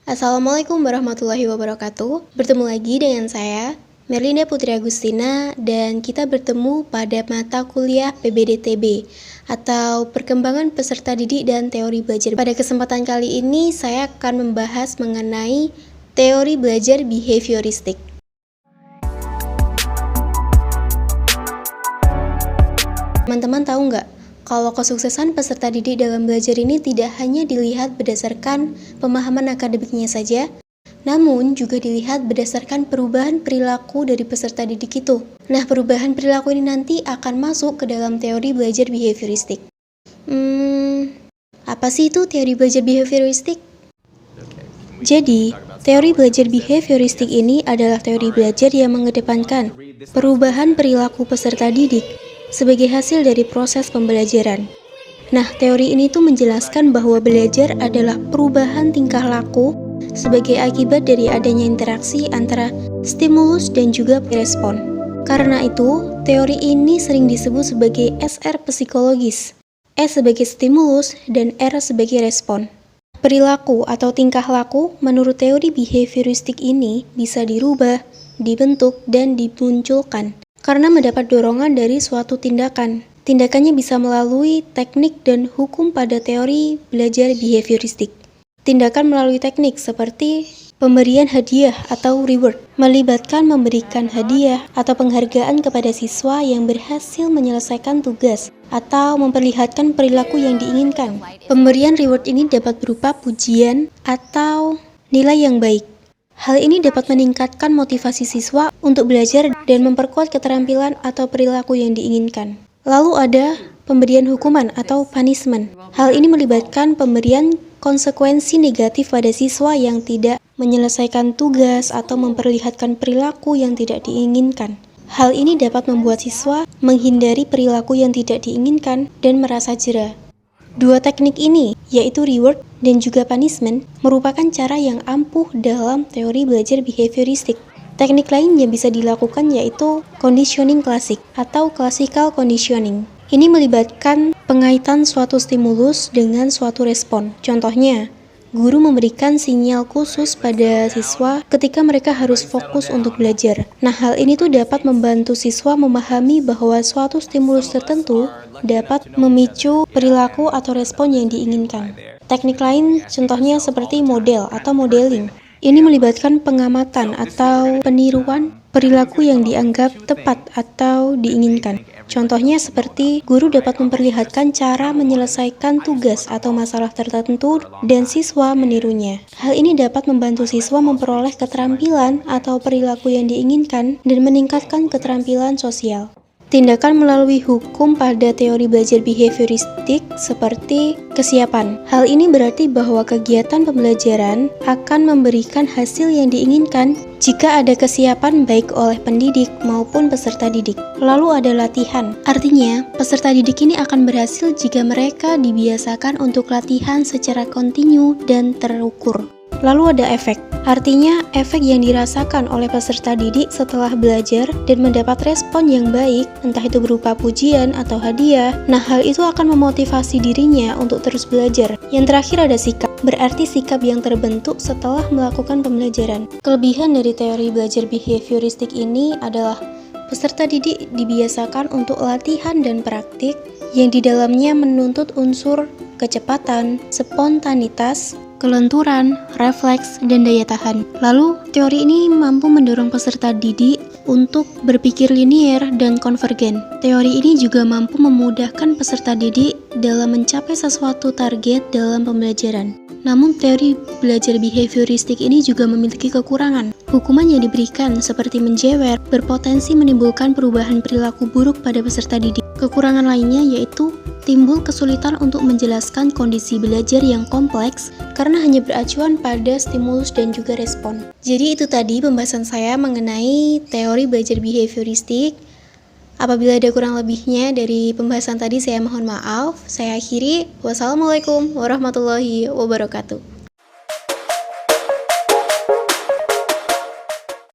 Assalamualaikum warahmatullahi wabarakatuh. Bertemu lagi dengan saya, Merlinda Putri Agustina, dan kita bertemu pada mata kuliah PBDTB atau Perkembangan Peserta Didik dan Teori Belajar. Pada kesempatan kali ini, saya akan membahas mengenai teori belajar behavioristik. Teman-teman tahu nggak? Kalau kesuksesan peserta didik dalam belajar ini tidak hanya dilihat berdasarkan pemahaman akademiknya saja, namun juga dilihat berdasarkan perubahan perilaku dari peserta didik itu. Nah, perubahan perilaku ini nanti akan masuk ke dalam teori belajar behavioristik. Apa sih itu teori belajar behavioristik? Jadi, teori belajar behavioristik ini adalah teori belajar yang mengedepankan perubahan perilaku peserta didik sebagai hasil dari proses pembelajaran. Nah, teori ini tuh menjelaskan bahwa belajar adalah perubahan tingkah laku sebagai akibat dari adanya interaksi antara stimulus dan juga respon. Karena itu, teori ini sering disebut sebagai SR psikologis, S sebagai stimulus dan R sebagai respon. Perilaku atau tingkah laku menurut teori behavioristik ini bisa dirubah, dibentuk, dan dimunculkan karena mendapat dorongan dari suatu tindakan. Tindakannya bisa melalui teknik dan hukum pada teori belajar behavioristik. Tindakan melalui teknik seperti pemberian hadiah atau reward, melibatkan memberikan hadiah atau penghargaan kepada siswa yang berhasil menyelesaikan tugas atau memperlihatkan perilaku yang diinginkan. Pemberian reward ini dapat berupa pujian atau nilai yang baik. Hal ini dapat meningkatkan motivasi siswa untuk belajar dan memperkuat keterampilan atau perilaku yang diinginkan. Lalu ada pemberian hukuman atau punishment. Hal ini melibatkan pemberian konsekuensi negatif pada siswa yang tidak menyelesaikan tugas atau memperlihatkan perilaku yang tidak diinginkan. Hal ini dapat membuat siswa menghindari perilaku yang tidak diinginkan dan merasa jera. Dua teknik ini, yaitu reward dan juga punishment, merupakan cara yang ampuh dalam teori belajar behavioristik. Teknik lain yang bisa dilakukan yaitu conditioning klasik atau classical conditioning. Ini melibatkan pengaitan suatu stimulus dengan suatu respon. Contohnya, guru memberikan sinyal khusus pada siswa ketika mereka harus fokus untuk belajar. Nah, hal ini tuh dapat membantu siswa memahami bahwa suatu stimulus tertentu dapat memicu perilaku atau respon yang diinginkan. Teknik lain contohnya seperti model atau modeling. Ini melibatkan pengamatan atau peniruan perilaku yang dianggap tepat atau diinginkan. Contohnya seperti guru dapat memperlihatkan cara menyelesaikan tugas atau masalah tertentu dan siswa menirunya. Hal ini dapat membantu siswa memperoleh keterampilan atau perilaku yang diinginkan dan meningkatkan keterampilan sosial. Tindakan melalui hukum pada teori belajar behavioristik seperti kesiapan. Hal ini berarti bahwa kegiatan pembelajaran akan memberikan hasil yang diinginkan jika ada kesiapan baik oleh pendidik maupun peserta didik. Lalu ada latihan. Artinya, peserta didik ini akan berhasil jika mereka dibiasakan untuk latihan secara kontinu dan terukur. Lalu ada efek. Artinya, efek yang dirasakan oleh peserta didik setelah belajar dan mendapat respon yang baik, entah itu berupa pujian atau hadiah. Nah, hal itu akan memotivasi dirinya untuk terus belajar. Yang terakhir ada sikap. Berarti sikap yang terbentuk setelah melakukan pembelajaran. Kelebihan dari teori belajar behavioristik ini adalah peserta didik dibiasakan untuk latihan dan praktik yang di dalamnya menuntut unsur kecepatan, spontanitas, kelenturan, refleks, dan daya tahan. Lalu, teori ini mampu mendorong peserta didik untuk berpikir linier dan konvergen. Teori ini juga mampu memudahkan peserta didik dalam mencapai sesuatu target dalam pembelajaran. Namun, teori belajar behavioristik ini juga memiliki kekurangan. Hukuman yang diberikan seperti menjewer berpotensi menimbulkan perubahan perilaku buruk pada peserta didik. Kekurangan lainnya yaitu timbul kesulitan untuk menjelaskan kondisi belajar yang kompleks karena hanya beracuan pada stimulus dan juga respon. Jadi itu tadi pembahasan saya mengenai teori belajar behavioristik. Apabila ada kurang lebihnya dari pembahasan tadi, saya mohon maaf. Saya akhiri. Wassalamualaikum warahmatullahi wabarakatuh.